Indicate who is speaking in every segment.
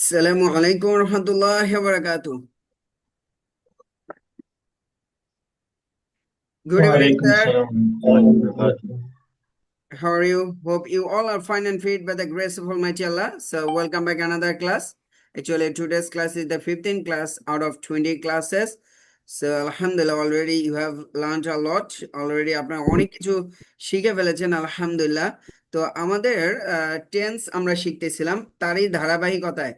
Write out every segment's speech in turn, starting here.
Speaker 1: Assalamu alaikum warahmatullahi wabarakatuh. Good evening,
Speaker 2: وعليكم
Speaker 1: sir.
Speaker 2: السلام ورحمة الله وبركاته.
Speaker 1: How are you? Hope you all are fine and fit by the grace of Almighty Allah. So, welcome back another class. Actually, today's class is the 15th class out of 20 classes. So, Alhamdulillah, already you have learned a lot. Already আপনারা অনেক কিছু শিখে ফেলেছেন আলহামদুলিল্লাহ। তো আমাদের tense আমরা শিখতেছিলাম, তারই ধারাবাহিকতায়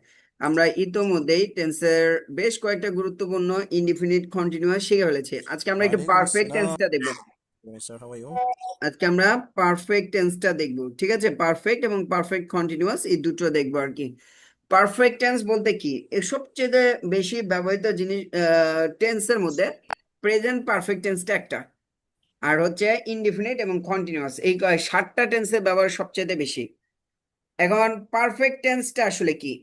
Speaker 1: আমরা ইতোমধ্যেই টেন্সের বেশ কয়েকটা গুরুত্বপূর্ণ ইনডিফিনিট কন্টিনিউয়াস শিখে ফেলেছি। আজকে আমরা একটু
Speaker 3: ওয়ালাইকুম
Speaker 1: পারফেক্ট
Speaker 3: আসসালাম।
Speaker 1: টেন্সটা দেখব।
Speaker 3: Sir, how are you?
Speaker 1: আজকে আমরা পারফেক্ট টেন্সটা দেখব, ঠিক আছে? পারফেক্ট এবং পারফেক্ট কন্টিনিউয়াস এই দুটো দেখবো আর কি। পারফেক্ট টেন্স বলতে কি, এর সবচেয়ে বেশি ব্যবহৃত জিনিস টেন্সের মধ্যে প্রেজেন্ট পারফেক্ট টেন্সটা একটা, আর হচ্ছে ইনডিফিনিট এবং কন্টিনিউয়াস, এই 7টা টেন্সের ব্যবহার সবচেয়ে বেশি। এখন পারফেক্ট টেন্সটা আসলে কি,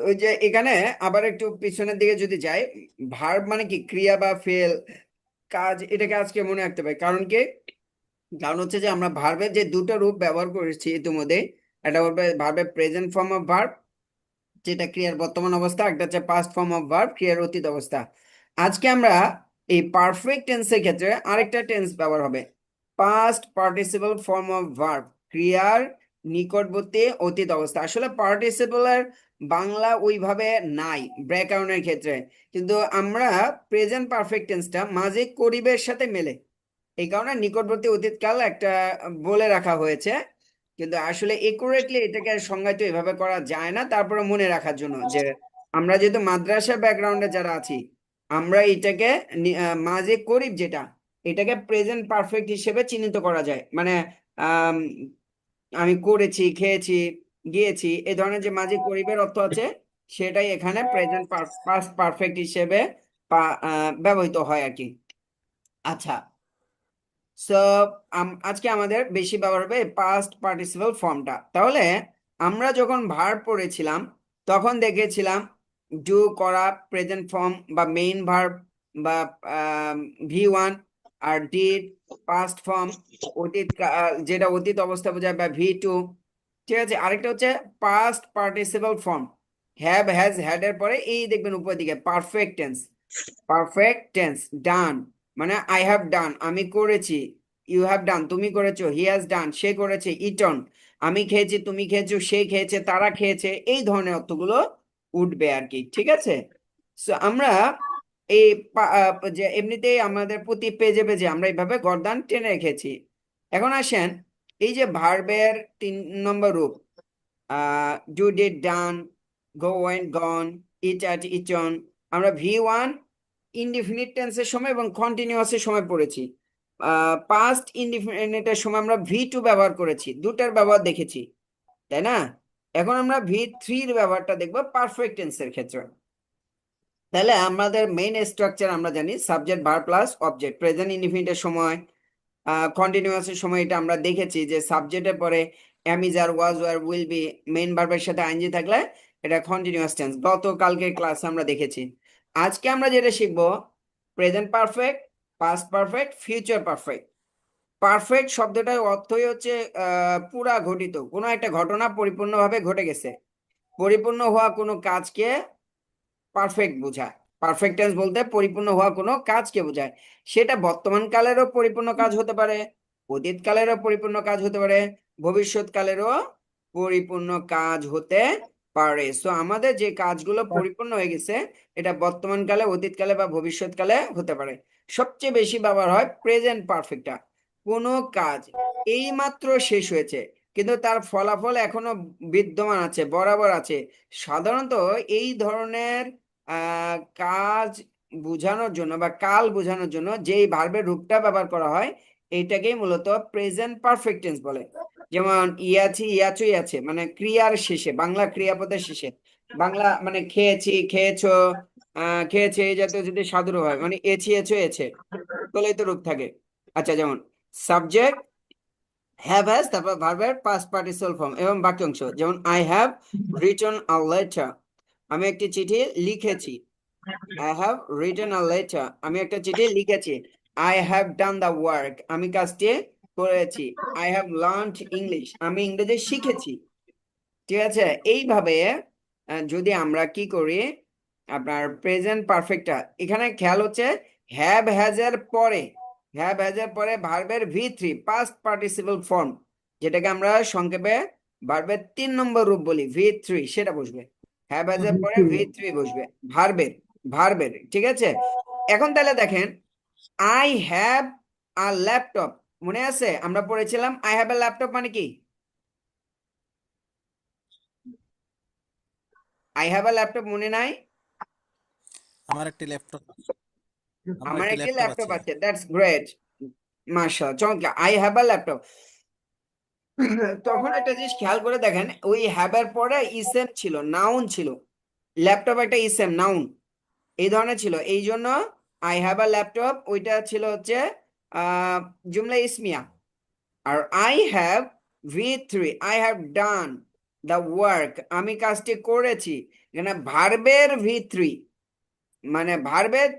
Speaker 1: ওই যে এখানে আবার একটু পিছনের দিকে যদি যাই, ভার্ব মানে কি ক্রিয়া বা ফেল, কাজ, এটাকে আজকে মনে রাখতে হবে। কারণ হচ্ছে যে আমরা ভার্বের যে দুটো রূপ ব্যবহার করেছি ইতিমধ্যে, একটা হবে ভার্বের প্রেজেন্ট ফর্ম অফ ভার্ব, যেটা ক্রিয়ার বর্তমান অবস্থা, একটা হচ্ছে পাস্ট ফর্ম অফ ভার্ব, ক্রিয়ার অতীত অবস্থা। আজকে আমরা এই পারফেক্ট টেন্সের ক্ষেত্রে আরেকটা টেন্স ব্যবহার হবে, past participle form of verb, ক্রিয়ার নিকটবর্তী অতীত অবস্থা। আসলে পার্টিসিপলের বাংলা ওইভাবে নাই ব্যাকরণের ক্ষেত্রে, কিন্তু আমরা প্রেজেন্ট পারফেক্ট টেন্সটা মাঝে করিবের সাথে মেলে, এই কারণে নিকটবর্তী অতীতকাল একটা বলে রাখা হয়েছে। কিন্তু আসলে একুরেটলি এটাকে সংজ্ঞায়িত এভাবে করা যায় না, তারপরে মনে রাখার জন্য যে আমরা যেহেতু মাদ্রাসা ব্যাকগ্রাউন্ডে যারা আছি, আমরা এটাকে মাঝে করিব যেটা, এটাকে প্রেজেন্ট পারফেক্ট হিসেবে চিহ্নিত করা যায়। মানে আম, আমি করেছি, খেয়েছি, গিয়েছি, এই ধরনের যে মাঝে করিবের অর্থ আছে, সেটাই এখানে প্রেজেন্ট পাস্ট পারফেক্ট হিসেবে ব্যবহৃত হয় আর কি। আচ্ছা, সো আজকে আমাদের বেশি ব্যবহার হবে পাস্ট পার্টিসিপল ফর্মটা। তাহলে আমরা যখন ভার্ব পড়েছিলাম তখন দেখেছিলাম ডু করা প্রেজেন্ট ফর্ম বা মেইন ভার্ব বা V1, R did past form অতীত যেটা অতীত অবস্থা বোঝায়, বা V2। ঠিক আছে, আরেকটা হচ্ছে past participle form, have has had এর পরে এই দেখবেন উপর দিকে পারফেক্ট টেন্স। পারফেক্ট টেন্স ডান মানে আই হ্যাভ ডান, আমি করেছি। ইউ হ্যাভ ডান, তুমি করেছো। হি হ্যাজ ডান, সে করেছে। ইটন, আমি খেয়েছি, তুমি খেয়েছো, সে খেয়েছে, তারা খেয়েছে, এই ধরনের অর্থগুলো উঠবে আর কি। ঠিক আছে, সো আমরা এই যে এমনিতেই আমাদের প্রতি পেজে পেজে আমরা এইভাবে গর্দান টেনে রেখেছি। এখন আসেন এই যে ভার্বের 3 নম্বর রূপ, do did done, go went gone, eat ate eaten, আমরা V1 ইনডিফিনিট টেন্সের সময় এবং কন্টিনিউয়াসের সময় পড়েছি। পাস্ট ইনডিফিনিটের সময় আমরা V2 ব্যবহার করেছি, দুটার ব্যবহার দেখেছি, তাই না? এখন আমরা V3-র ব্যবহারটা দেখবো পারফেক্ট টেন্সের ক্ষেত্রে। তাহলে আমাদের মেইন স্ট্রাকচার আমরা জানি, subject verb plus object. Present ইনডিফিনিটের সময়, কন্টিনিউয়াসের সময় এটা আমরা দেখেছি যে সাবজেক্টের পরে am is are was were will be, main ভার্বের সাথে আইএনজি থাকলে এটা কন্টিনিউয়াস টেন্স। গতকালকের ক্লাসে আমরা দেখেছি। আজকে আমরা যেটা শিখবো present perfect, past perfect, future perfect. Perfect শব্দটার অর্থই হচ্ছে পুরা ঘটিত, কোনো একটা ঘটনা পরিপূর্ণভাবে ঘটে গেছে। পরিপূর্ণ হওয়া কোনো কাজকে পারফেক্ট বোঝায়। পারফেক্ট টেন্স বলতে পরিপূর্ণ হওয়া কোনো কাজকে বোঝায়। সেটা বর্তমান কালেরও পরিপূর্ণ কাজ হতে পারে, অতীত কালেরও পরিপূর্ণ কাজ হতে পারে, ভবিষ্যৎ কালেরও পরিপূর্ণ কাজ হতে পারে। সো আমাদের যে কাজগুলো পরিপূর্ণ হয়ে গেছে, এটা বর্তমান কালে, অতীত কালে বা ভবিষ্যৎ কালে হতে পারে। সবচেয়ে বেশি ব্যবহার হয় প্রেজেন্ট পারফেক্টটা। কোনো কাজ এইমাত্র শেষ হয়েছে কিন্তু তার ফলাফল এখনো বিদ্যমান আছে, বরাবর আছে। সাধারণত এই ধরনের কাজ বোঝানোর জন্য বা কাল বোঝানোর জন্য যেই ভার্বের রূপটা ব্যবহার করা হয়, এইটাকেই মূলত প্রেজেন্ট পারফেক্ট টেন্স বলে। যেমন ইয়াছি, ইয়াচুই আছে, মানে ক্রিয়ার শেষে, বাংলা ক্রিয়াপদের শেষে, বাংলা মানে খেয়েছি, খেয়েছো, খেয়েছে, এই জাতীয় যদি সাধুর হয়, মানে এছি, এছো, এছে, তাহলেই তো রূপ থাকে। আচ্ছা, যেমন সাবজেক্ট হ্যাভ হ্যাজ, তারপর ভার্বের পাস্ট পার্টিসিপল ফর্ম এবং বাক্যাংশ। যেমন I have written a letter, আমি একটি চিঠি লিখেছি। I have written a letter, আমি একটা চিঠি লিখেছি। I have done the work, আমি কাজটি করেছি। আই হ্যাভ লার্নড ইংলিশ, আমি ইংরেজি শিখেছি। ঠিক আছে, এইভাবে যদি আমরা কি করি, আপনার প্রেজেন্ট পারফেক্টটা এখানে খেয়াল হচ্ছে হ্যাভ হ্যাজ এর পরে, হ্যাভ হ্যাজ এর পরে ভার্বের ভি3 পাস্ট পার্টিসিপল ফর্ম, যেটাকে আমরা সংক্ষেপে ভার্বের 3 নম্বর রূপ বলি ভি3, সেটা বসবে। হ্যাভ হ্যাজ এর পরে ভি3 বসবে ভার্বের, ভার্বের, ঠিক আছে। এখন তাহলে দেখেন, আই হ্যাভ আ ল্যাপটপ, মনে আছে আমরা পড়েছিলাম আই হ্যাভ এ ল্যাপটপ মানে কি? আই হ্যাভ আ ল্যাপটপ মনে নাই?
Speaker 2: আমার একটি ল্যাপটপ
Speaker 1: আমার একটি
Speaker 2: ল্যাপটপ
Speaker 1: ল্যাপটপ
Speaker 2: আছে।
Speaker 1: আছে, দ্যাটস গ্রেট, মাশাআল্লাহ, চমৎকার, আই হ্যাভ আ ল্যাপটপ। তখন একটা জিনিস খেয়াল করে দেখেন, ওই হ্যাভ এর পরে ইসেম ছিল, নাউন ছিল, ল্যাপটপ একটা ইসেম নাউন এই ধরনের ছিল, এই জন্য আই হ্যাভ আ ল্যাপটপ ওইটা ছিল হচ্ছে জুমলা ইসমিয়া। আর আই হ্যাভ ভি3, I have done the work, আমি কাজটি করেছি, এখানে ভার্বের ভি3, মানে ভার্বের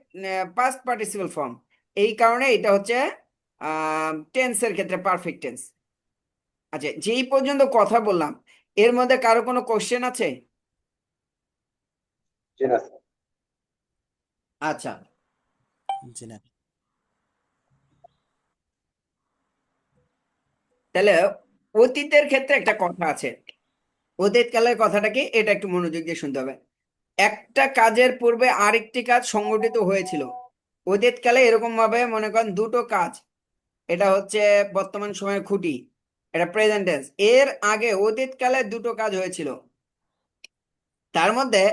Speaker 1: পাস্ট পার্টিসিপল ফর্ম, এই কারণে এটা হচ্ছে টেন্সের ক্ষেত্রে পারফেক্ট টেন্স। আচ্ছা, যেই পর্যন্ত কথা বললাম, এর মধ্যে কারো কোনো কোশ্চেন আছে? আচ্ছা,
Speaker 2: জি না।
Speaker 1: তাহলে অতীতের ক্ষেত্রে একটা কথা আছে, অতীতকালের কথাটা কি এটা একটু মনোযোগ দিয়ে শুনতে হবে। একটা কাজের পূর্বে আরেকটি কাজ সংগঠিত হয়েছিল, অতীতকালে এরকম ভাবে মনে করেন দুটো কাজ, এটা হচ্ছে বর্তমান সময়ের খুঁটি, এটা প্রেজেন্ট টেন্স, এর আগে অতীতকালে দুটো কাজ হয়েছিল, তার মধ্যে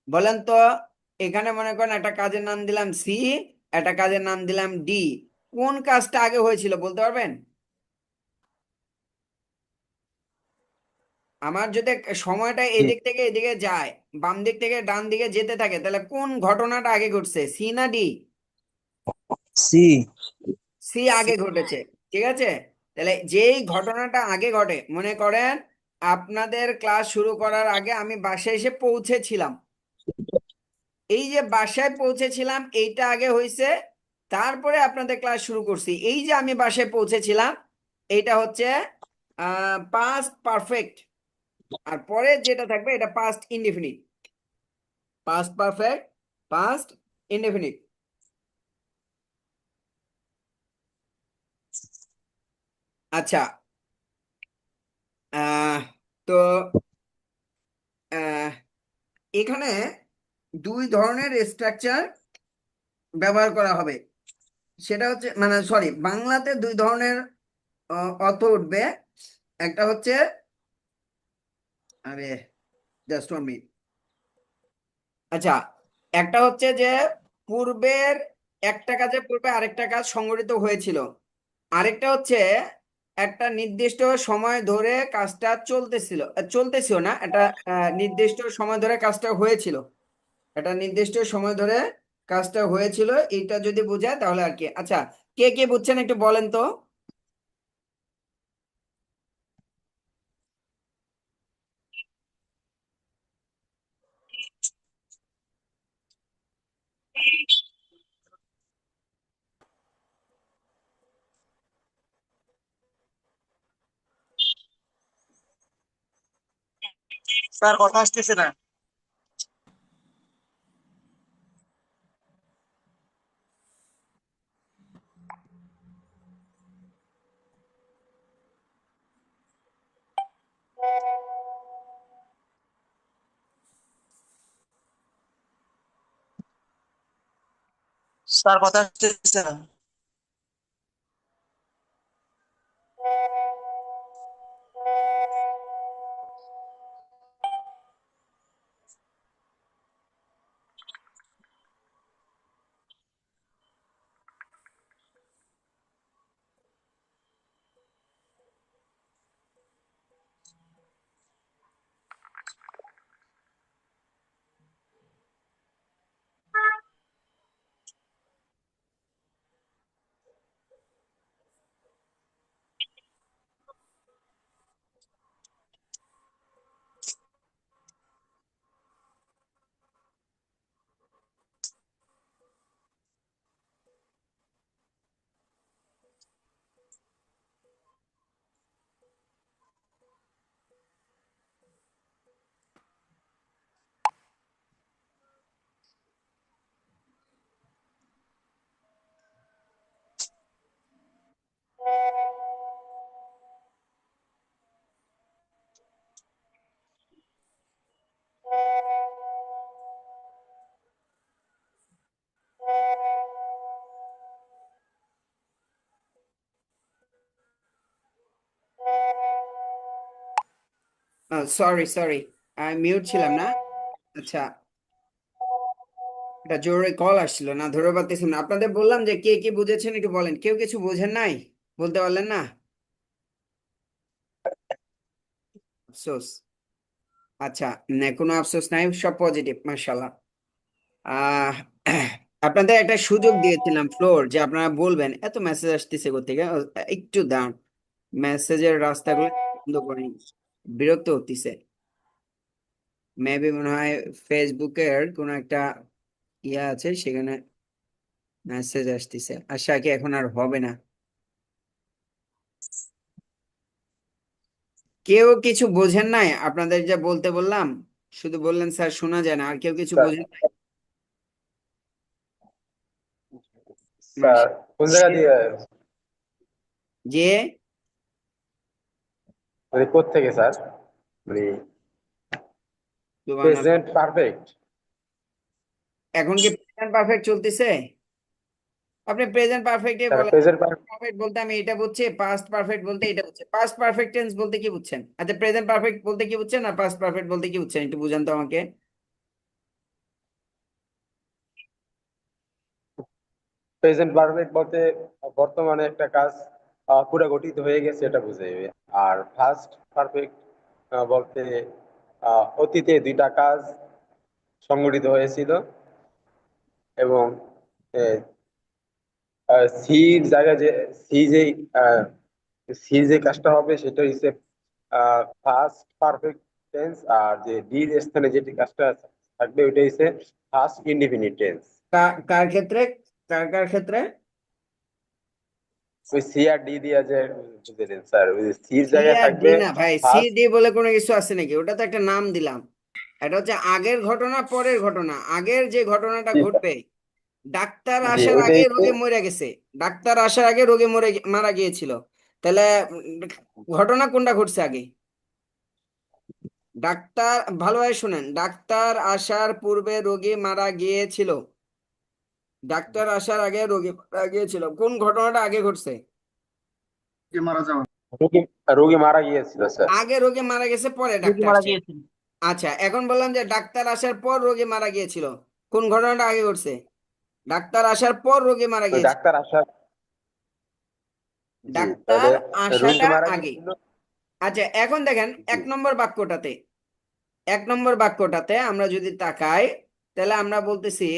Speaker 1: বলেন তো, এখানে মনে করেন একটা কাজের নাম দিলাম সি, একটা কাজের নাম দিলাম ডি, কোন কাজটা আগে হয়েছিল বলতে পারবেন? আমার যদি সময়টা এদিক থেকে এদিকে যায়, বাম দিক থেকে ডান দিকে যেতে থাকে, তাহলে কোন ঘটনাটা আগে ঘটছে, সি না ডি?
Speaker 3: সি।
Speaker 1: সি আগে ঘটেছে, ঠিক আছে। তাহলে যেই ঘটনাটা আগে ঘটে, মনে করেন আপনাদের ক্লাস শুরু করার আগে আমি বাসায় এসে পৌঁছেছিলাম, এই যে বাসায় পৌঁছেছিলাম এইটা আগে হয়েছে, তারপরে আপনাদের ক্লাস শুরু করছি, এই যে আমি বাসায় পৌঁছেছিলাম, এইটা হচ্ছে পাস্ট পারফেক্ট, আর পরে যেটা থাকবে এটা past indefinite, past perfect, past indefinite. আচ্ছা, আহ তো আহ এখানে দুই ধরনের স্ট্রাকচার ব্যবহার করা হবে, সেটা হচ্ছে মানে সরি, বাংলাতে দুই ধরনের অর্থ উঠবে, একটা হচ্ছে, আরে জাস্ট ওয়ান মিনিট, আচ্ছা, একটা হচ্ছে যে পূর্বের একটা কাজের পূর্বে আরেকটা কাজ সংগঠিত হয়েছিল, আরেকটা হচ্ছে একটা নির্দিষ্ট সময় ধরে কাজটা চলতেছিল না, একটা নির্দিষ্ট সময় ধরে কাজটা হয়েছিল, একটা নির্দিষ্ট সময় ধরে কাজটা হয়েছিল, এইটা যদি বোঝায় তাহলে আর কি। আচ্ছা, কে কে বুঝছেন একটু বলেন তো।
Speaker 3: স্যার কথা আসতেছে না। স্যার কথা আসতেছে না।
Speaker 1: সরি সরি, আমি মিউট ছিলাম না। আচ্ছা, এটা জরুরি কল আসছিল, না ধরে পারতেছি না। আপনাদের বললাম যে কে কে বুঝেছেন একটু বলেন। কেউ কিছু বোঝেন নাই, বলতে পারলেন না? আফসোস। আচ্ছা, কোনো আফসোস নাই, সব পজিটিভ, মাশাল্লাহ। আহ আপনাদের একটা সুযোগ দিয়েছিলাম ফ্লোর, যে আপনারা বলবেন। এত মেসেজ আসতেছে কোথেকে, একটু দাঁড়ান, মেসেজের রাস্তাগুলো বন্ধ করেন, বিরক্ত হতেছে। মেবি মনে হয় ফেসবুকের কোন একটা ইয়া আছে, সেখানে মেসেজ আসতেছে। আশা কি এখন আর হবে না? কেউ কিছু বোঝেন নাই আপনাদের যা বলতে বললাম? শুধু বললেন স্যার শোনা যায় না, আর কেউ কিছু
Speaker 4: স্যার
Speaker 1: বোঝেন নাই?
Speaker 4: স্যার কোন জায়গা দিয়ে
Speaker 1: যে
Speaker 4: মানে কোত্থেকে স্যার মানে
Speaker 1: সুবহানাল্লাহ।
Speaker 4: প্রেজেন্ট পারফেক্ট
Speaker 1: এখন কি প্রেজেন্ট পারফেক্ট চলতেছে? আপনি প্রেজেন্ট পারফেক্টে
Speaker 4: স্যার
Speaker 1: বলেন।
Speaker 4: প্রেজেন্ট
Speaker 1: পারফেক্ট বলতে আমি এটা বুঝছি, পাস্ট পারফেক্ট বলতে এটা বুঝছি। পাস্ট পারফেক্ট টেন্স বলতে কি বুঝছেন? আচ্ছা, প্রেজেন্ট পারফেক্ট বলতে কি বুঝছেন আর পাস্ট পারফেক্ট বলতে কি বুঝছেন, একটু বুঝান তো আমাকে।
Speaker 4: প্রেজেন্ট পারফেক্ট বলতে বর্তমানে একটা কাজ পুরো গঠিত হয়ে গেছে এটা বোঝাইবে। আর ফার্স্ট পারফেক্ট বলতে অতীতে দুইটা কাজ সংগঠিত হয়েছিল এবং সির জায়গায় যে সি যে সি যে কাজটা হবে সেটা হচ্ছে ফার্স্ট পারফেক্ট টেন্স, আর যে ডির স্থানে যেটি কাজটা থাকবে ওইটা হচ্ছে ফার্স্ট ইনডিফিনিট টেন্স।
Speaker 1: কার ক্ষেত্রে? কার ক্ষেত্রে?
Speaker 4: ওই সি আর ডি দিয়া যে বুঝে দেন স্যার, ওই সির
Speaker 1: সি
Speaker 4: জায়গায়
Speaker 1: আর ডি
Speaker 4: থাকবে
Speaker 1: না ভাই, সি
Speaker 4: ফার্স্ট।
Speaker 1: ডি বলে কোনো কিছু আছে নাকি? ওটা তো একটা নাম দিলাম। এটা হচ্ছে আগের ঘটনা পরের ঘটনা। আগের যে ঘটনাটা ঘটবে, ডাক্তার
Speaker 4: জি
Speaker 1: আসার
Speaker 4: ওইটাই
Speaker 1: আগে
Speaker 4: হচ্ছে
Speaker 1: রোগে মরে গেছে, ডাক্তার আসার আগে রোগে মারা গিয়েছিল। তাহলে ঘটনা কোনটা ঘটছে আগে? ডাক্তার, ভালোভাবে শুনেন, ডাক্তার আসার পূর্বে রোগী মারা গিয়েছিল। ডাক্তার আসার আগে রোগী মারা গিয়েছিল, কোন ঘটনাটা আগে ঘটছে?
Speaker 4: রোগী রোগী মারা গিয়েছিল স্যার।
Speaker 1: আগে রোগী মারা গেছে, পরে
Speaker 3: রোগী
Speaker 1: ডাক্তার
Speaker 3: মারা
Speaker 1: আসছে।
Speaker 3: গিয়েছিল।
Speaker 1: আচ্ছা, এখন বললাম যে ডাক্তার আসার পর রোগী মারা গিয়েছিল, কোন ঘটনাটা আগে ঘটছে? ডাক্তার আসার পর রোগী মারা
Speaker 4: ওই
Speaker 1: গিয়েছিল।
Speaker 4: ডাক্তার আসার, জি
Speaker 1: ডাক্তার
Speaker 4: তাহলে রোগী
Speaker 1: আসাটা
Speaker 4: মারা
Speaker 1: আগে।
Speaker 4: গিয়েছিল।
Speaker 1: আচ্ছা, এখন দেখেন
Speaker 4: জি
Speaker 1: 1 নম্বর বাক্যটাতে, 1 নম্বর বাক্যটাতে আমরা যদি তাকাই, তাহলে আমরা বলতেছি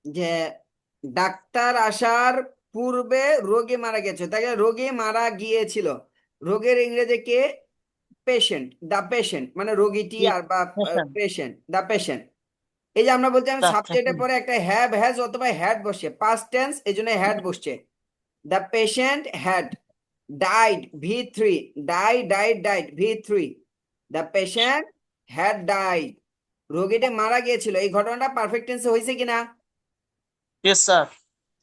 Speaker 1: যে ডাক্তার আসার পূর্বে রোগী মারা গেছে, তাহলে রোগী মারা গিয়েছিল। রোগের ইংরেজি কে? পেশেন্ট, দা পেশেন্ট, মানে রোগীটি
Speaker 3: জি,
Speaker 1: আর বা
Speaker 3: পেশেন্ট।
Speaker 1: Patient, the patient. এই যে আমরা বলছিলাম
Speaker 3: আচ্ছা,
Speaker 1: সাবজেক্টের পরে একটা হ্যাভ হ্যাজ অথবা হ্যাড বসে, পাস্ট টেন্স, এই জন্য হ্যাড বসছে। The patient had died, V3, died, V3, the patient had died, রোগীটি মারা গিয়েছিল। এই ঘটনাটা পারফেক্ট টেন্সে হয়েছে কিনা?
Speaker 3: Yes sir.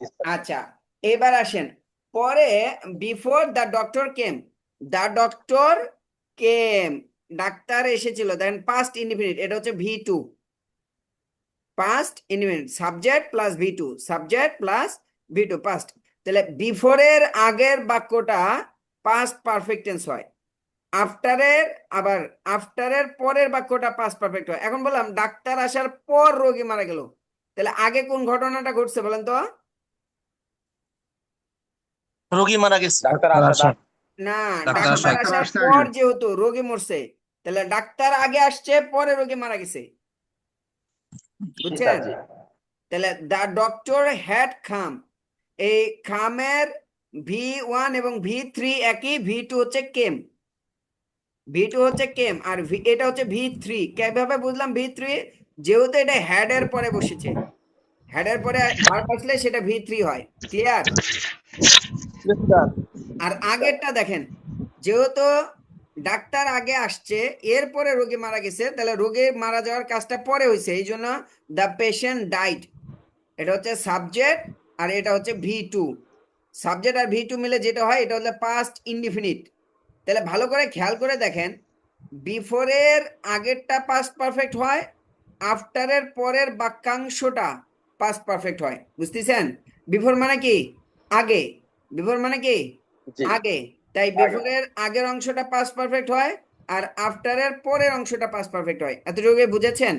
Speaker 4: জি স্যার।
Speaker 1: আচ্ছা, এবার আসেন পরে, before the doctor came, the doctor came, ডাক্তার এসেছিল, দেন পাস্ট ইনডিফিনিট, এটা হচ্ছে V2। Past indefinite, subject plus V2, subject plus V2, past. তাহলে বিফোরের আগের বাক্যটা পাস্ট পারফেক্ট টেন্স হয়, আফটারের, আবার আফটারের পরের বাক্যটা পাস্ট পারফেক্ট হয়। এখন বললাম ডাক্তার আসার পর রোগী মারা গেল, তাহলে আগে কোন ঘটনাটা ঘটছে বলেন তো?
Speaker 3: রোগী মারা গেছে।
Speaker 4: ডাক্তার আসা
Speaker 1: না,
Speaker 5: ডাক্তার আসা
Speaker 1: ডাক্তার
Speaker 5: আগে।
Speaker 1: আসার পর যেহেতু রোগী মরছে, তাহলে ডাক্তার আগে আসছে, পরে রোগী মারা গেছে,
Speaker 4: জি স্যার।
Speaker 1: বুঝছেন?
Speaker 4: জি
Speaker 1: তাহলে দ্য ডক্টর হ্যাড খাম, এই খামের V1 এবং V3 একই, V2 হচ্ছে কেম, V2 হচ্ছে কেম, আর এটা হচ্ছে V3। কিভাবে বুঝলাম V3? যেহেতু এটা হ্যাড এর পরে বসেছে, হ্যাড এর পরে ভার্ব আসলে সেটা V3 হয়। ক্লিয়ার?
Speaker 3: Yes sir.
Speaker 1: আর আগেরটা দেখেন, যেহেতু ডাক্তার আগে আসছে, এরপরে রোগী মারা গেছে, তাহলে রোগী মারা যাওয়ার কাজটা পরে হয়েছে, এই জন্য দ্য পেশেন্ট ডাইড, এটা হচ্ছে সাবজেক্ট, আর এটা হচ্ছে V2। সাবজেক্ট আর V2 মিলে যেটা হয় এটা হচ্ছে পাস্ট ইনডিফিনিট। তাহলে ভালো করে খেয়াল করে দেখেন, বিফোরের আগেরটা পাস্ট পারফেক্ট হয়, আফটারের পরের বাক্যাংশটা পাস্ট পারফেক্ট হয়। বুঝতেছেন? বিফোর মানে কি? আগে। বিফোর মানে কি?
Speaker 4: জি
Speaker 1: আগে। তাই
Speaker 4: আগে।
Speaker 1: বিফোরের আগের অংশটা পাস্ট পারফেক্ট হয়, আর আফটারের পরের অংশটা পাস্ট পারফেক্ট হয়। এতটুকু বুঝেছেন?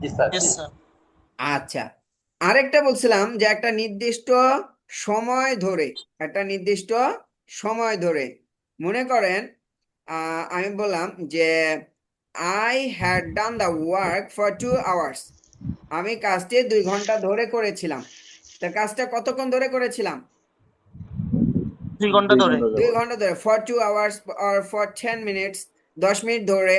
Speaker 4: জি স্যার
Speaker 3: ইয়েস
Speaker 4: জি
Speaker 3: স্যার
Speaker 1: আচ্ছা, আরেকটা বলছিলাম যে একটা নির্দিষ্ট সময় ধরে, একটা নির্দিষ্ট সময় ধরে, মনে করেন আমি বললাম যে I had done the work for 2 hours. আমি কাজটি 2 ঘন্টা ধরে করেছিলাম। তা কাজটা কতক্ষণ ধরে করেছিলাম?
Speaker 3: 2 ঘন্টা ধরে
Speaker 1: 2 ঘন্টা ধরে, for 2 hours or for 10 minutes, 10 minute ধরে।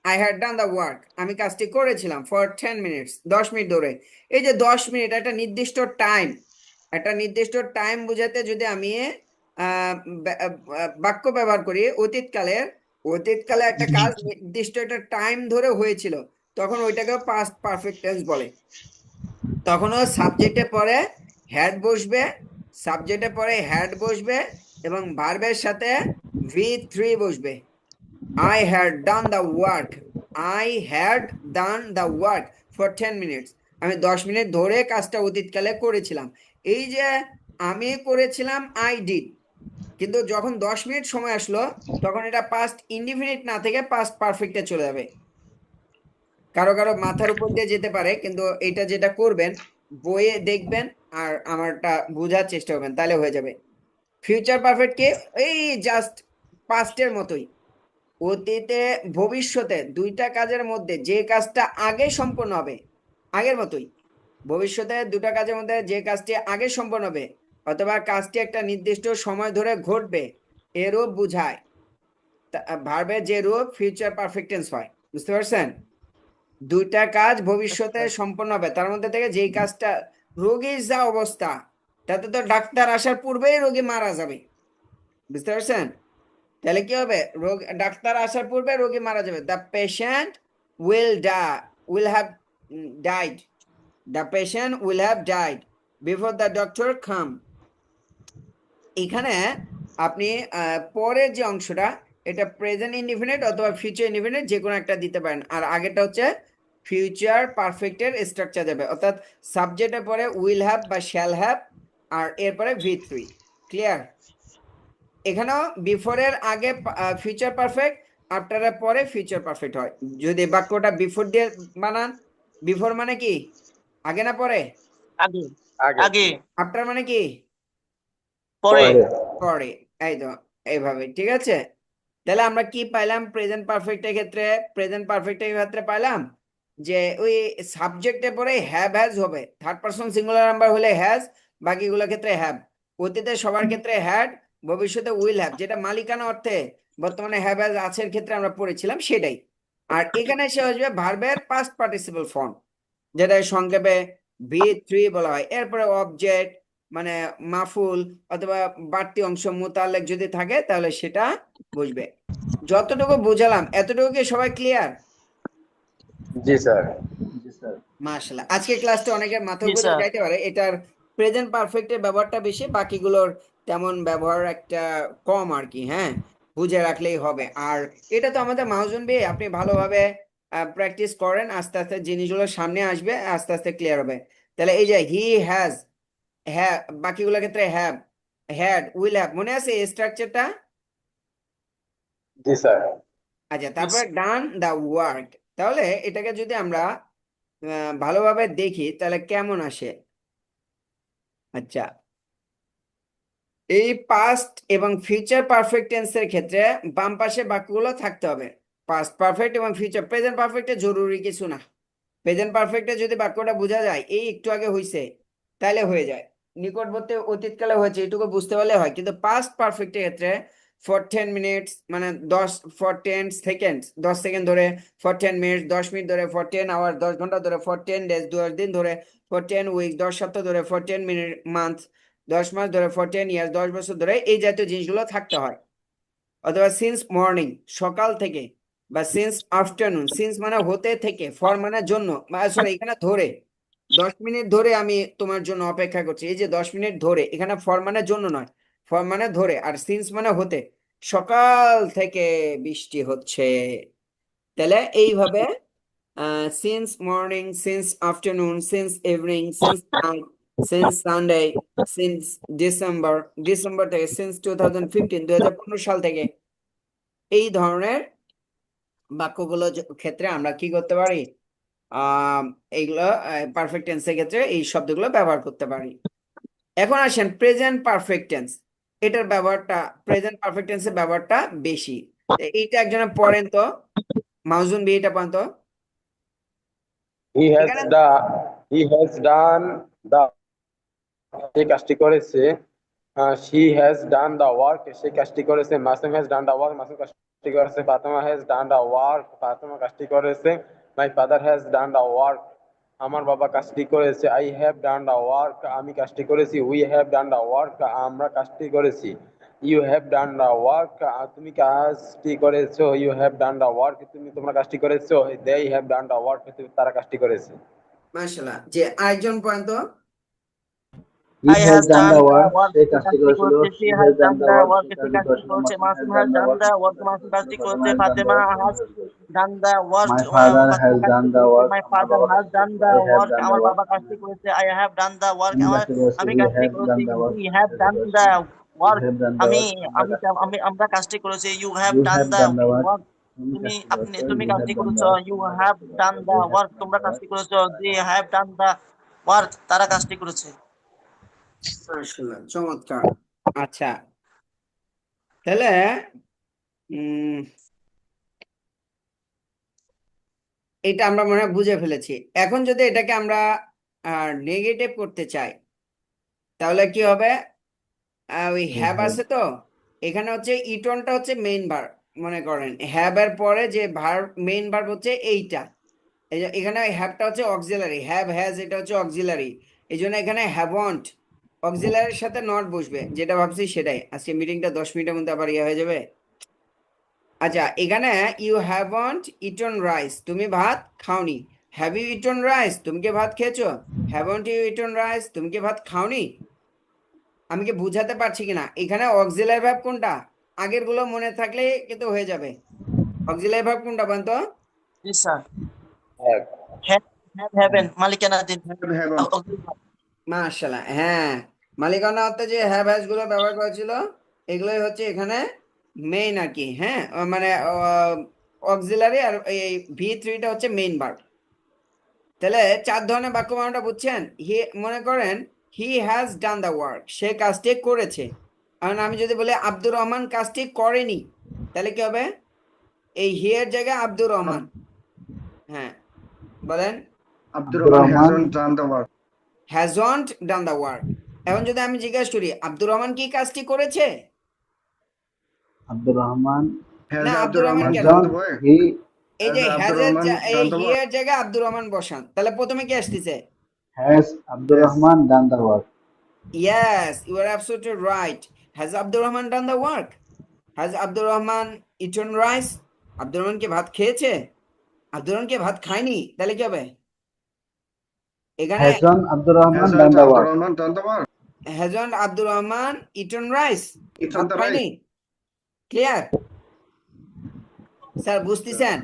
Speaker 1: I had done the work, আমি কাজটি করেছিলাম ফর 10 মিনিটস, 10 মিনিট ধরে। এই যে 10 মিনিট একটা নির্দিষ্ট টাইম, একটা নির্দিষ্ট টাইম বোঝাতে যদি আমি বাক্য ব্যবহার করি অতীতকালের, অতীতকালে একটা কাজ নির্দিষ্ট একটা টাইম ধরে হয়েছিল, তখন ওইটাকে পাস্ট পারফেক্ট টেন্স বলে। তখনও সাবজেক্টে পরে হ্যাড বসবে, সাবজেক্টে পরে হ্যাড বসবে এবং ভার্বের সাথে V3 বসবে। I had done the work, I had done the work for 10 minutes. আমি 10 মিনিট ধরে কাজটা অতীতকালে করেছিলাম। এই যে আমি করেছিলাম আই ডিড, কিন্তু যখন 10 মিনিট সময় আসলো তখন এটা পাস্ট ইনডিফিনিট না থেকে পাস্ট পারফেক্টে চলে যাবে। কারো কারো মাথার উপর দিয়ে যেতে পারে, কিন্তু এটা যেটা করবেন বইয়ে দেখবেন আর আমারটা বোঝার চেষ্টা করবেন, তাহলে হয়ে যাবে। ফিউচার পারফেক্ট কে এই জাস্ট পাস্টের মতোই, অতীতে ভবিষ্যতে দুইটা কাজের মধ্যে যে কাজটা আগে সম্পন্ন হবে, আগের মতোই। ভবিষ্যতে দুটা কাজের মধ্যে যে কাজটি আগে সম্পন্ন হবে অথবা কাজটি একটা নির্দিষ্ট সময় ধরে ঘটবে, এরূপ বুঝায়। ভার্বের যে রূপ ফিউচার পারফেক্ট টেন্স হয়, বুঝতে পারছেন? দুইটা কাজ ভবিষ্যতে সম্পন্ন হবে, তার মধ্যে থেকে যেই কাজটা, রোগীর যা অবস্থা তাতে তো ডাক্তার আসার পূর্বেই রোগী মারা যাবে, বুঝতে পারছেন? তাহলে কি হবে? ডাক্তার আসার পূর্বে রোগী মারা যাবে। The patient will have died, the patient will have died before the doctor come. এখানে আপনি পরের যে অংশটা, এটা প্রেজেন্ট ইনডিফিনিট অথবা ফিউচার ইনডিফিনিট যে কোনো একটা দিতে পারেন, আর আগেটা হচ্ছে ফিউচার পারফেক্টের স্ট্রাকচার দেবে, অর্থাৎ সাবজেক্টের পরে উইল হ্যাভ বা শ্যাল হ্যাভ আর এরপরে V3। ক্লিয়ার? এখানেও বিফোরের আগে ফিউচার পারফেক্ট, আফটারের পরে ফিউচার পারফেক্ট হয়। যদি বাক্যটা বিফোর দিয়ে বানান, বিফোর মানে কি আগে না পরে?
Speaker 3: আগে
Speaker 4: আগে
Speaker 3: আগে
Speaker 1: আফটার মানে কি
Speaker 3: পরে
Speaker 4: পরে
Speaker 1: পরে। এই তো, এইভাবে, ঠিক আছে? তাহলে আমরা কি পাইলাম প্রেজেন্ট পারফেক্টের ক্ষেত্রে? প্রেজেন্ট পারফেক্টের ক্ষেত্রে পাইলাম যে ওই সাবজেক্টের পরে হ্যাভ হ্যাজ হবে, থার্ড পারসন সিঙ্গুলার নাম্বার হলে হ্যাজ, বাকিগুলোর ক্ষেত্রে হ্যাভ। অতীতে সবার ক্ষেত্রে হ্যাড, ভবিষ্যতে উইল হ্যাভ, যেটা মালিকানা অর্থে বর্তমানে হ্যাভ হ্যাজ আছের ক্ষেত্রে আমরা পড়েছিলাম সেটাই। আর এখানে এসে আসবে ভার্বের পাস্ট পার্টিসিপল ফর্ম, যেটা সংক্ষেপে V3 বলা হয়। এরপরে অবজেক্ট মানে মাফুল অথবা বাড়তি অংশ মোতালেক যদি থাকে তাহলে সেটা বুঝবে। যতটুকু বুঝালাম এতটুকু কি সবাই ক্লিয়ার?
Speaker 4: জি স্যার
Speaker 1: মাশাআল্লাহ, আজকে ক্লাসটা অনেকের মাথার
Speaker 3: জি
Speaker 1: উপর দিয়ে
Speaker 3: স্যার
Speaker 1: যাইতে পারে, এটার প্রেজেন্ট পারফেক্টের ব্যবহারটা বেশি, বাকিগুলোর তেমন ব্যবহার একটা কম আর কি। হ্যাঁ, বুঝে রাখলেই হবে। আর এটা তো আমাদের মাহজুন ভাই, আপনি ভালোভাবে প্র্যাকটিস করেন, আস্তে আস্তে জিনিসগুলো সামনে আসবে, আস্তে আস্তে ক্লিয়ার হবে। তাহলে এই যে হি হ্যাজ, হ্যাঁ, বাকিগুলোর ক্ষেত্রে হ্যাভ, হ্যাড, উইল হ্যাভ, মনে আছে এই স্ট্রাকচারটা?
Speaker 4: জি স্যার
Speaker 1: আচ্ছা, তারপরে ডান দ্য ওয়ার্ক। তাহলে এটাকে যদি আমরা ভালোভাবে দেখি তাহলে কেমন আসে? আচ্ছা, এই পাস্ট এবং ফিউচার পারফেক্ট টেন্সের ক্ষেত্রে বাম পাশে বাক্যগুলো থাকতে হবে। পাস্ট পারফেক্ট এবং ফিউচার, প্রেজেন্ট পারফেক্টে জরুরি কিছু না। প্রেজেন্ট পারফেক্টে যদি বাক্যটা বোঝা যায় এই একটু আগে হয়েছে তাহলে হয়ে যায়, নিকটবর্তী অতীতকালে হয়েছে এটুকু বুঝতে পারলে হয়। কিন্তু পাস্ট পারফেক্টের ক্ষেত্রে ফর 10 মিনিটস মানে 10 সেকেন্ড, 10 সেকেন্ড ধরে, ফর 10 মিনিটস 10 মিনিট ধরে, ফর 10 আওয়ার 10 ঘন্টা ধরে, ফর 10 ডেজ 10 দিন ধরে, ফর 10 উইক 10 সপ্তাহ ধরে, ফর 10 মিনিট মান্থ 10 মাস ধরে, ফর 10 ইয়ার্স 10 বছর ধরে, এই জাতীয় জিনিসগুলো থাকতে হয়। অথবা সিন্স মর্নিং সকাল থেকে, বা সিন্স আফটারনুন, সিন্স মানে হতে থেকে, ফর মানে জন্য, সরি এখানে ধরে, 10 মিনিট ধরে আমি তোমার জন্য অপেক্ষা করছি, এই যে 10 মিনিট ধরে, এখানে ফর মানে জন্য নয়, ফর মানে ধরে, আর সিন্স মানে হতে, সকাল থেকে বৃষ্টি হচ্ছে। তাহলে এইভাবে since morning, since afternoon, since evening, since night, since Sunday, since December, December থেকে, সিন্স 2015 2015 সাল থেকে, এই ধরনের বাক্যগুলো ক্ষেত্রে আমরা কি করতে পারি? এইগুলো পারফেক্ট টেন্সের ক্ষেত্রে এই শব্দগুলো ব্যবহার করতে পারি। এখন আসেন প্রেজেন্ট পারফেক্ট টেন্স। এটার ব্যবহারটা, প্রেজেন্ট পারফেক্ট টেন্সের ব্যবহারটা বেশি। এইটা একজনে পড়েন তো, মাউজুন বি, এটা পড়েন তো।
Speaker 4: হি হ্যাজ
Speaker 1: এখানে
Speaker 4: ডান দা, সে কাজটি করেছে। She has done the work, সে কাজটি করেছে। Masum has done the work, Masum কাজটি করেছে। Fatema has done the work, Fatema কাজটি করেছে। My father has done the work, আমার বাবা কাজটি করেছে। I have done the work, আমি কাজটি করেছি। We have done the work, আমরা কাজটি করেছি। You have done the work, তুমি কাজটি করেছো। You have done the work, তোমরা কাজটি করেছো। They have done the work, তারা কাজটি করেছে।
Speaker 1: মাশাআল্লাহ। যে আরেকজন পয়েন্ট তো,
Speaker 5: he
Speaker 3: I
Speaker 5: has
Speaker 3: has
Speaker 5: done
Speaker 3: done
Speaker 5: the
Speaker 3: the
Speaker 5: work,
Speaker 3: work,
Speaker 5: সে
Speaker 3: সে
Speaker 5: কাজটি
Speaker 3: কাজটি
Speaker 5: করেছিল।
Speaker 3: করেছে।
Speaker 5: She
Speaker 3: She
Speaker 5: has
Speaker 3: has
Speaker 5: done
Speaker 3: done
Speaker 5: the
Speaker 3: the
Speaker 5: work,
Speaker 3: work,
Speaker 5: সে
Speaker 3: সে
Speaker 5: কাজটি
Speaker 3: কাজটি
Speaker 5: করেছিল।
Speaker 3: করেছে।
Speaker 5: Masum
Speaker 3: Masum
Speaker 5: has
Speaker 3: has
Speaker 5: done the
Speaker 3: done
Speaker 5: work,
Speaker 3: the
Speaker 5: সে
Speaker 3: work,
Speaker 5: কাজটি
Speaker 3: মাসুম
Speaker 5: করেছিল।
Speaker 3: কাজটি
Speaker 5: ফাতেমা
Speaker 3: করেছে।
Speaker 5: Has done the
Speaker 3: Fatema
Speaker 5: work,
Speaker 3: has
Speaker 5: Fatema কাজটি করেছে।
Speaker 3: done the work,
Speaker 5: my father
Speaker 3: Fatema
Speaker 5: has ডান
Speaker 3: কাজটি
Speaker 5: দা
Speaker 3: করেছে।
Speaker 5: ওয়ার্ক,
Speaker 3: My
Speaker 5: আমার
Speaker 3: father
Speaker 5: বাবা
Speaker 3: has
Speaker 5: কাজটি
Speaker 3: done
Speaker 5: করেছে।
Speaker 3: the
Speaker 5: আই হ্যাভ
Speaker 3: work,
Speaker 5: ডান দা
Speaker 3: আমার
Speaker 5: ওয়ার্ক,
Speaker 3: বাবা
Speaker 5: আমি
Speaker 3: কাজটি করেছে। I have done the work,
Speaker 5: আমি কাজটি করেছি।
Speaker 3: আমি
Speaker 5: উই
Speaker 3: কাজটি
Speaker 5: হ্যাভ
Speaker 3: করেছি।
Speaker 5: ডান দা ওয়ার্ক,
Speaker 3: We
Speaker 5: তুমি
Speaker 3: have
Speaker 5: কাজটি
Speaker 3: done
Speaker 5: করেছো।
Speaker 3: the
Speaker 5: you
Speaker 3: work,
Speaker 5: have done the
Speaker 3: আমি
Speaker 5: ওয়ার্ক, আমরা কাজটি করেছি।
Speaker 3: আমরা কাজটি করেছি। You have
Speaker 5: you
Speaker 3: done
Speaker 5: have
Speaker 3: the
Speaker 5: done the work,
Speaker 3: work,
Speaker 5: তুমি কাজটি করেছো।
Speaker 3: তুমি
Speaker 5: ইউ হ্যাভ
Speaker 3: কাজটি
Speaker 5: ডান দা
Speaker 3: করেছো।
Speaker 5: ওয়ার্ক,
Speaker 3: You
Speaker 5: তোমরা
Speaker 3: have
Speaker 5: কাজটি
Speaker 3: done
Speaker 5: করেছো।
Speaker 3: the
Speaker 5: দে হ্যাভ
Speaker 3: work,
Speaker 5: ডান
Speaker 3: তোমরা
Speaker 5: দা ওয়ার্ক,
Speaker 3: কাজটি করেছো।
Speaker 5: তারা
Speaker 3: They
Speaker 5: কাজটি
Speaker 3: have
Speaker 5: করেছে।
Speaker 3: done the work, তারা কাজটি করেছে।
Speaker 1: মাশাআল্লাহ, চমৎকার। আচ্ছা, তাহলে উম এটা আমরা মনে হয় বুঝে ফেলেছি। এখন যদি এটাকে আমরা নেগেটিভ করতে চাই, তাহলে কি হবে? ওই
Speaker 5: উই
Speaker 1: হ্যাভ
Speaker 5: হ্যাভ,
Speaker 1: আছে তো, এখানে হচ্ছে ইটনটা হচ্ছে মেইন ভার্ব। মনে করেন হ্যাভ এর পরে যে ভার্ব, মেইন ভার্ব হচ্ছে এইটা। এই যে এখানে হ্যাভটা হচ্ছে অক্সিলারি, হ্যাভ হ্যাজ এটা হচ্ছে অক্সিলারি। এই জন্য এখানে হ্যাভন্ট অক্সিলারির সাথে নট বসবে, যেটা ভাবছি সেটাই। আজকে মিটিংটা 10 মিনিটের মধ্যে আবার ইয়ে হয়ে যাবে। আচ্ছা, এখানে ইউ হ্যাভন্ট ইটন রাইস, তুমি ভাত খাওনি। হ্যাভ ইউ ইটন রাইস, তুমি কি ভাত খেয়েছো? হ্যাভন্ট ইউ ইটন রাইস, তুমি কি ভাত খাওনি? আমি কি বুঝাতে পারছি কিনা? এখানে অক্সিলারি ভার্ব কোনটা? আগের গুলো মনে থাকলে কিন্তু হয়ে যাবে। অক্সিলারি ভার্ব কোনটা বলতো?
Speaker 3: Yes, sir.
Speaker 4: হ্যাভ।
Speaker 3: Have, মালিকানাধীন।
Speaker 1: মাশাআল্লাহ, হ্যাঁ। মালিকানা অর্থে যে হ্যাভ হ্যাজ গুলো ব্যবহার করেছিল, এগুলোই হচ্ছে এখানে মেইন আর কি। হ্যাঁ, মানে অক্সিলারি, আর এই V3টা হচ্ছে মেইন ভার্ব। তাহলে 4 ধরনের বাক্য বানানোটা বুঝছেন? মনে করেন he has done the work, সে কাজটি করেছে। কারণ আমি যদি বলি আব্দুর রহমান কাজটি করেনি, তাহলে কি হবে? এই হি এর জায়গায় আব্দুর রহমান। হ্যাঁ, বলেন।
Speaker 5: Abdur Rahman
Speaker 1: hasn't done the work. এখন যদি আমি জিজ্ঞাসা করি আব্দুর রহমান কি কাজটি করেছে?
Speaker 5: আব্দুর রহমান
Speaker 1: না, আব্দুর রহমান কেন?
Speaker 5: হ্যাজন, হি
Speaker 1: এই যে এই হি এর জায়গায় আব্দুর রহমান বসান, তাহলে প্রথমে কি আসতেছে?
Speaker 5: Has Abdur Rahman done the work.
Speaker 1: Yes, you are absolutely right. Has Abdul Rahman done the work? Has Abdul Rahman eaten rice? Abdur Rahman কি ভাত খেয়েছে? আব্দুর রহমান কি ভাত খায়নি? তাহলে কি হবে? এখানে
Speaker 5: hasn't Abdur Rahman done the work.
Speaker 1: hasn't Abdur Rahman eaten rice? ভাত খায়নি? ক্লিয়ার স্যার, বুঝতেছেন?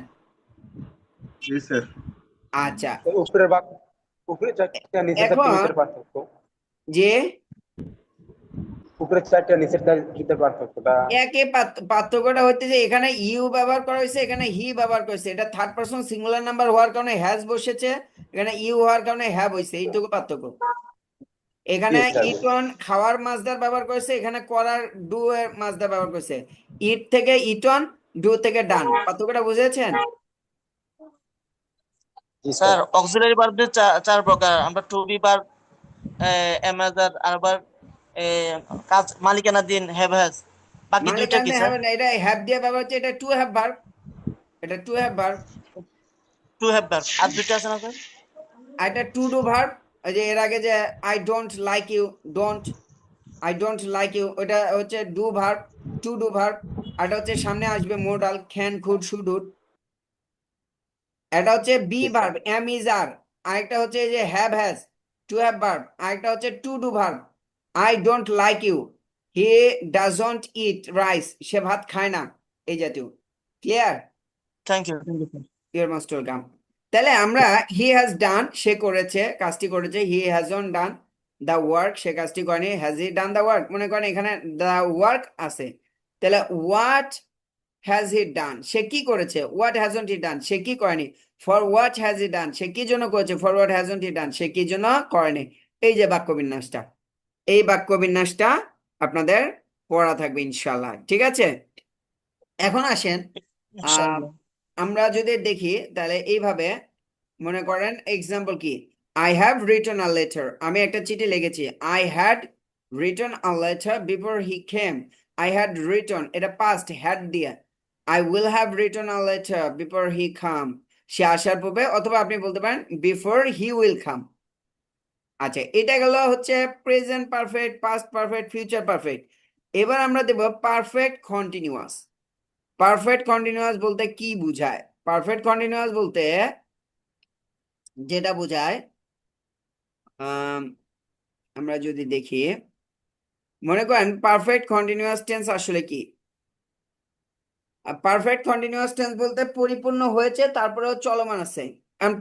Speaker 1: আচ্ছা,
Speaker 4: উপরের বাক্য, উপরের চারটা নিচের চারটা
Speaker 1: এখন
Speaker 4: ভিতরে পার্থক্য।
Speaker 1: যে
Speaker 4: উপরের চারটা নিচের চারটার ভিতরে পার্থক্যটা।
Speaker 1: একে পার্থক্যটা হচ্ছে যে এখানে ইউ ব্যবহার করা হয়েছে, এখানে হি ব্যবহার করেছে। এটা থার্ড পারসন সিঙ্গুলার নাম্বার হওয়ার কারণে হ্যাজ বসেছে, এখানে ইউ হওয়ার কারণে হ্যাভ হয়েছে। এইটুকু পার্থক্য। এখানে
Speaker 4: Yes, sir.
Speaker 1: ইটন খাওয়ার মাছদার ব্যবহার করেছে, এখানে করার ডু এর মাছদার ব্যবহার করেছে। ইট থেকে ইটন, ডু থেকে ডান। পার্থক্যটা বুঝেছেন?
Speaker 4: জি
Speaker 3: স্যার,
Speaker 4: স্যার।
Speaker 3: অক্সিলারি ভার্বের চার প্রকার। আমরা টু বি ভার্ব, এমাজার, আরবার, কাজ মালিকানাধীন, হ্যাভ হ্যাজ। বাকি দুইটা কি
Speaker 1: মালিকানা
Speaker 3: স্যার?
Speaker 1: হবে না, এটা হ্যাভ দিয়ে ব্যবহার হচ্ছে। এটা টু হ্যাভ ভার্ব, এটা to have verb.
Speaker 3: To have verb. আর দুইটা আছে না স্যার?
Speaker 1: আর এটা টু ডু ভার্ব। ওই যে এর আগে যে I don't like you, don't, I don't like you, ওটা হচ্ছে do verb, to do verb. আর এটা হচ্ছে সামনে আসবে modal, can, could, should, would. এটা হচ্ছে be
Speaker 4: Yes, sir.
Speaker 1: Verb, am is are. আরেকটা হচ্ছে এই যে have has, to have verb. আরেকটা হচ্ছে to do verb, I don't like you, he doesn't eat rice, সে ভাত খায় না, এই জাতীয়। Clear?
Speaker 3: Thank you sir.
Speaker 1: Your most welcome. তাহলে আমরা হি হ্যাজ ডান, সে করেছে, কাজটি করেছে। হি হ্যাজন্ট ডান দ্য ওয়ার্ক, সে কাজটি করেনি। Has he done the work? মনে করেন এখানে দ্য ওয়ার্ক আছে, তাহলে হোয়াট হ্যাজ হি ডান, সে কি করেছে। হোয়াট হ্যাজন্ট হি ডান, সে কি করেনি। ফর হোয়াট হ্যাজ হি ডান, সে কি জন্য করেছে। ফর হোয়াট হ্যাজন্ট হি ডান, সে কি জন্য করেনি। এই যে বাক্যবিন্যাসটা, এই বাক্যবিন্যাসটা আপনাদের পড়া থাকবে ইনশাল্লাহ, ঠিক আছে। এখন আসেন,
Speaker 3: ইনশাআল্লাহ।
Speaker 1: আমরা যদি দেখি তাহলে এইভাবে মনে করেন এক্সাম্পল কি, I have written a letter, আমি একটা চিঠি লিখেছি। I had written a letter before he came, I had written, এটা পাস্ট হ্যাড দিয়ে। I will have written a letter before he come, সে আসার পূর্বে, অথবা আপনি বলতে পারেন বিফোর হি উইল কাম। আচ্ছা, এটা গেল হচ্ছে present perfect, past perfect, future perfect. এবার আমরা দেব পারফেক্ট কন্টিনিউয়াস। পারফেক্ট কন্টিনিউয়াস বলতে কি বোঝায়। পারফেক্ট কন্টিনিউয়াস বলতে যেটা বোঝায়, আমরা যদি দেখি, মনে করেন পারফেক্ট কন্টিনিউয়াস টেন্স আসলে কি। পারফেক্ট কন্টিনিউয়াস টেন্স বলতে পরিপূর্ণ হয়েছে তারপরেও চলমান আছে।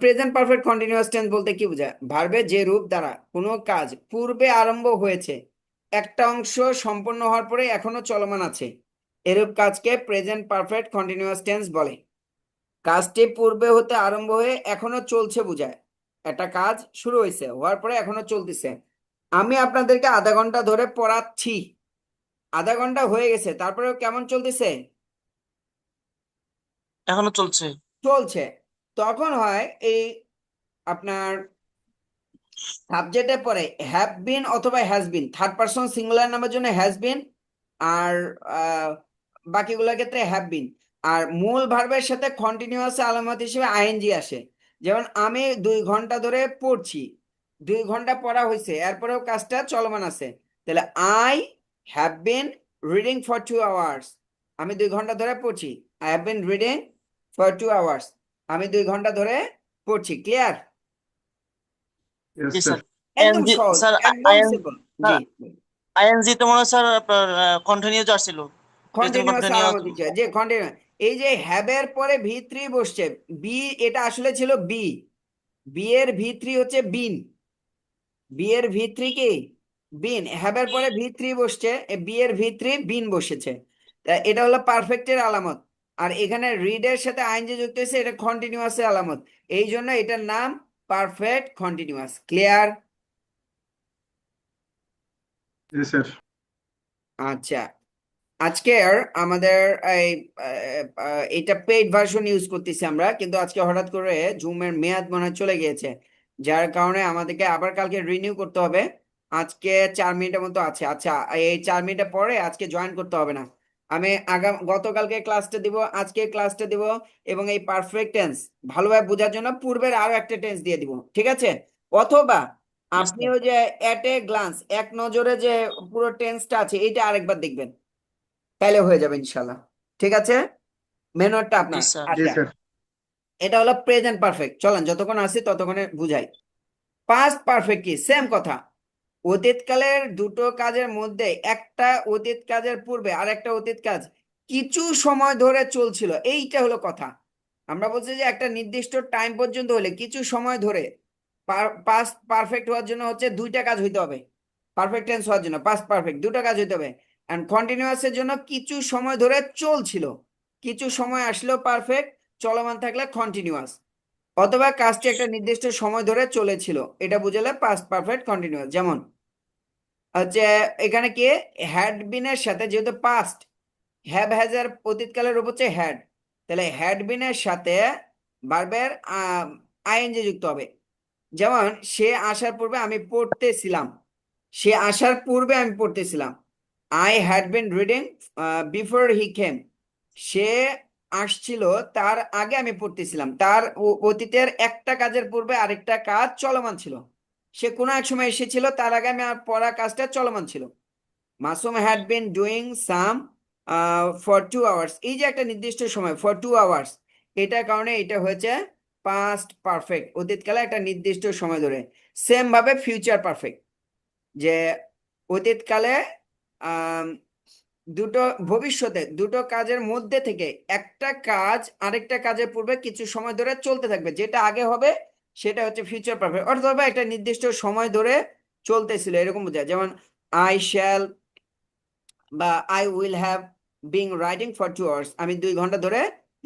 Speaker 1: প্রেজেন্ট পারফেক্ট কন্টিনিউয়াস টেন্স বলতে কি বোঝায়, ভার্বের যে রূপ দ্বারা কোনো কাজ পূর্বে আরম্ভ হয়েছে, একটা অংশ সম্পন্ন হওয়ার পরে এখনো চলমান আছে, এরূপ কাজকে প্রেজেন্ট পারফেক্ট কন্টিনিউয়াস টেন্স বলে। কাজটি পূর্বে হতে আরম্ভ হয়ে এখনো চলছে বোঝায়, একটা কাজ শুরু হয়েছে, হওয়ার পরে এখনো চলতেছে। আমি আপনাদেরকে আধা ঘন্টা ধরে পড়াচ্ছি, আধা ঘন্টা হয়ে গেছে, তারপরেও কেমন চলতেছে,
Speaker 3: এখনো চলছে।
Speaker 1: চলছে। তখন হয় এই আপনার সাবজেক্টের পরে হ্যাভ বিন অথবা has been, third person singular নামের জন্য হ্যাজ বিন, আর বাকিগুলোর ক্ষেত্রে হ্যাভ বিন। আর মূল ভার্বের সাথে কন্টিনিউয়াস আলামত হিসেবে আইএনজি আসে। যেমন আমি 2 ঘন্টা ধরে পড়ছি, 2 ঘন্টা পড়া হয়েছে, এরপরেও কাজটা চলমান আছে, তাহলে I have been reading for 2 hours, আমি 2 ঘন্টা ধরে পড়ছি। I have been reading for 2 hours, আমি 2 ঘন্টা ধরে পড়ছি। ক্লিয়ার?
Speaker 5: Yes,
Speaker 3: জি
Speaker 5: sir.
Speaker 3: স্যার।
Speaker 1: একদম
Speaker 3: এনজি
Speaker 1: সহজ,
Speaker 3: স্যার,
Speaker 1: একদম সিম্পল। জি,
Speaker 3: আইএনজি তো মনে হয় স্যার আপনার কন্টিনিউ আসছিল, প্রেজেন্ট
Speaker 1: কন্টিনিউয়াস
Speaker 3: কন্টিনিউয়াস।
Speaker 1: আলামত দিচ্ছে যে কন্টিনিউ। এই যে হ্যাবের পরে ভি3 বসছে, বি, এটা আসলে ছিল বি, বি এর ভি3 হচ্ছে বিন, বি এর ভি3 কি বিন, হ্যাবের পরে ভি3 বসছে, বি এর ভি3 বিন বসেছে, তা এটা হলো পারফেক্টের আলামত। আর এখানে রিড এর সাথে আইনজি যুক্ত হয়েছে, এটা কন্টিনিউয়াস এর আলামত, এই জন্য এটার নাম perfect continuous. Clear?
Speaker 5: Yes, sir.
Speaker 1: আচ্ছা, আজকের আমাদের এই এটা পেইড ভার্সন ইউজ করতেছি আমরা, কিন্তু আজকে হঠাৎ করে জুমের মেয়াদ মনে হয় চলে গিয়েছে, যার কারণে আমাদেরকে আবার কালকে রিনিউ করতে হবে। আজকে 4 মিনিটের মতো আছে। আচ্ছা, এই 4 মিনিটের পরে আজকে জয়েন করতে হবে না, আমি গতকালকে ক্লাসটা দিব, আজকে ক্লাসটা দিব, এবং এই পারফেক্ট টেন্স ভালোভাবে বোঝার জন্য পূর্বের আরো একটা টেন্স দিয়ে দিব, ঠিক আছে। অথবা আপনি ওই যে এট এ গ্লান্স, এক নজরে যে পুরো টেন্সটা আছে এইটা আরেকবার দেখবেন, তাইলে হয়ে যাবে ইনশাল্লাহ, ঠিক আছে। মেনুয়ারটা
Speaker 3: জি
Speaker 1: আপনার।
Speaker 3: স্যার।
Speaker 5: Yes,
Speaker 1: আচ্ছা,
Speaker 5: sir.
Speaker 1: এটা হলো প্রেজেন্ট পারফেক্ট। চলেন যতক্ষণ আসি ততক্ষণে বুঝাই। পাস্ট পারফেক্ট কি, সেম কথা। অতীতকালের দুটো কাজের মধ্যে একটা অতীত কাজের পূর্বে আর একটা অতীত কাজ কিছু সময় ধরে চলছিল, এইটা হলো কথা। আমরা বলছি যে একটা নির্দিষ্ট টাইম পর্যন্ত হলে কিছু সময় ধরে, পাস্ট পারফেক্ট হওয়ার জন্য হচ্ছে 2টা কাজ হইতে হবে। পারফেক্ট টেন্স হওয়ার জন্য পাস্ট পারফেক্ট 2টা কাজ হইতে হবে। এন্ড কন্টিনিউয়াস এর জন্য কিছু সময় ধরে চলছিল, কিছু সময় আসলেও পারফেক্ট, চলমান থাকলে কন্টিনিউয়াস, অথবা কাজটি একটা নির্দিষ্ট সময় ধরে চলেছিল, এটা বুঝালে পাস্ট পারফেক্ট কন্টিনিউয়াস। যেমন হচ্ছে এখানে কি, হ্যাড বিন এর সাথে, যেহেতু পাস্ট, হ্যাভ হ্যাজ এর অতীতকালের রূপ হচ্ছে হ্যাড, তাহলে হ্যাড বিন এর সাথে ভার্বের আইএনজি যুক্ত হবে। যেমন সে আসার পূর্বে আমি পড়তেছিলাম, সে আসার পূর্বে আমি পড়তেছিলাম। I had been reading before he came, সে আসছিল তার আগে আমি পড়তেছিলাম, তার অতীতের একটা কাজের পূর্বে আরেকটা কাজ চলমান ছিল, সে কোনো এক সময় এসেছিল, তার আগে আমি পড়া কাজটা চলমান ছিল। Masum had been doing some for 2 hours, এই যে একটা নির্দিষ্ট সময় ফর 2 আওয়ার্স, এটার কারণে এটা হয়েছে পাস্ট পারফেক্ট, অতীতকালে একটা নির্দিষ্ট সময় ধরে। সেম ভাবে ফিউচার পারফেক্ট, যে অতীতকালে দুটো, ভবিষ্যতে দুটো কাজের মধ্যে থেকে একটা কাজ আরেকটা কাজের পূর্বে কিছু সময় ধরে চলতে থাকবে, যেটা আগে হবে সেটা হচ্ছে ফিউচার পারফেক্ট, অথবা একটা নির্দিষ্ট সময় ধরে চলতেছিল, এরকম বোঝায়। যেমন আই শ্যাল বা I will have, being writing for 2 hours, আমি 2 ঘন্টা ধরে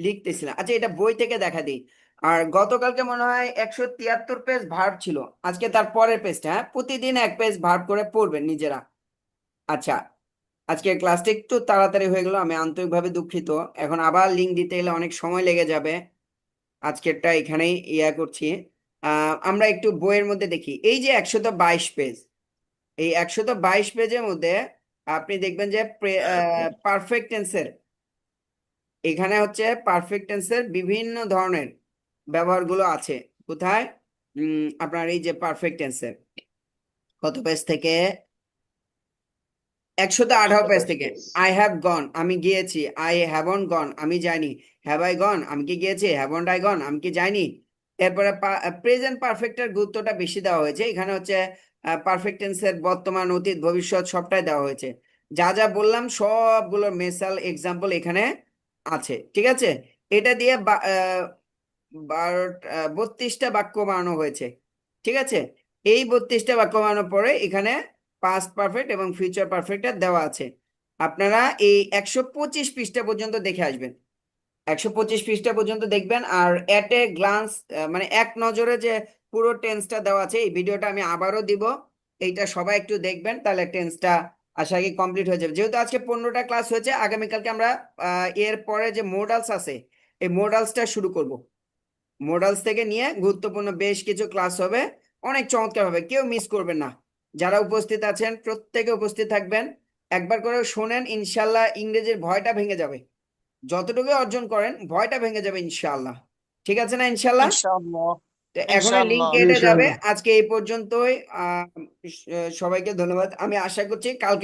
Speaker 1: লিখতেছিলাম। আচ্ছা, এটা বই থেকে দেখা দিই। আর গতকালকে মনে হয় 173 পেজ ভার্ব ছিল, আজকে তার পরের পেজটা, হ্যাঁ, প্রতিদিন 1 পেজ ভার্ব করে পড়বেন নিজেরা। আচ্ছা, আজকে ক্লাসটা একটু তাড়াতাড়ি হয়ে গেল, আমি আন্তরিকভাবে দুঃখিত। এখন আবার লিঙ্ক দিতে গেলে অনেক সময় লেগে যাবে। আজকেরটা এখানেই করছি। আমরা একটু বইয়ের মধ্যে দেখি, এই যে 122 পেজ, এই 122 পেজের মধ্যে আপনি দেখবেন যে পারফেক্ট টেন্সের, এখানে হচ্ছে পারফেক্ট টেন্সের বিভিন্ন ধরনের ব্যবহারগুলো আছে। কোথায়? আপনার এই যে পারফেক্ট টেন্সের কত পেজ থেকে? 118 পেজ থেকে। আই হ্যাভ গন, আমি গিয়েছি। আই হ্যাভন গন, আমি যাইনি। হ্যাভ আই গন, আমি কি গিয়েছি। হ্যাভন্ট আই গন, আমি কি যাইনি। এরপরে প্রেজেন্ট পারফেক্টের গুরুত্বটা বেশি দেওয়া হয়েছে। এখানে হচ্ছে পারফেক্ট টেন্সের বর্তমান, অতীত, ভবিষ্যৎ সবটাই দেওয়া হয়েছে। যা যা বললাম সবগুলোর মেসাল এক্সাম্পল এখানে আছে, ঠিক আছে। এটা দিয়ে 32টা বাক্য বানানো হয়েছে, ঠিক আছে। এই 32টা বাক্য বানানোর পরে এখানে পাস্ট পারফেক্ট এবং ফিউচার পারফেক্ট দেওয়া আছে। আপনারা এই 125 পৃষ্ঠা পর্যন্ত দেখে আসবেন, 125 পৃষ্ঠা পর্যন্ত দেখবেন। আর এট এ গ্লান্স, মানে এক নজরে যে পুরো টেন্সটা দেওয়া আছে, এই ভিডিওটা আমি আবারও দিব, এইটা সবাই একটু দেখবেন, তাহলে টেন্সটা আশা করি কমপ্লিট হয়ে যাবে। যেহেতু আজকে 15টা ক্লাস হয়েছে, আগামীকালকে আমরা এর পরে যে মোডালস আছে এই মোডালসটা শুরু করব। মোডালস থেকে নিয়ে গুরুত্বপূর্ণ বেশ কিছু ক্লাস হবে, অনেক চমৎকার হবে, কেউ মিস করবেন না। যারা উপস্থিত আছেন প্রত্যেকে উপস্থিত থাকবেন, একবার করে শোনেন, ইনশাল্লাহ ইংরেজির ভয়টা ভেঙে যাবে। যতটুকু অর্জন করেন ভয়টা ভেঙে যাবে ইনশাআল্লাহ, ঠিক আছে না ইনশাআল্লাহ?
Speaker 3: ইনশাআল্লাহ।
Speaker 1: তো এখনই লিঙ্ক
Speaker 3: ইনশাআল্লাহ।
Speaker 1: কেটে যাবে।
Speaker 5: ইনশাআল্লাহ।
Speaker 1: আজকে এই পর্যন্তই। সবাইকে ধন্যবাদ। আমি আশা করছি কালকে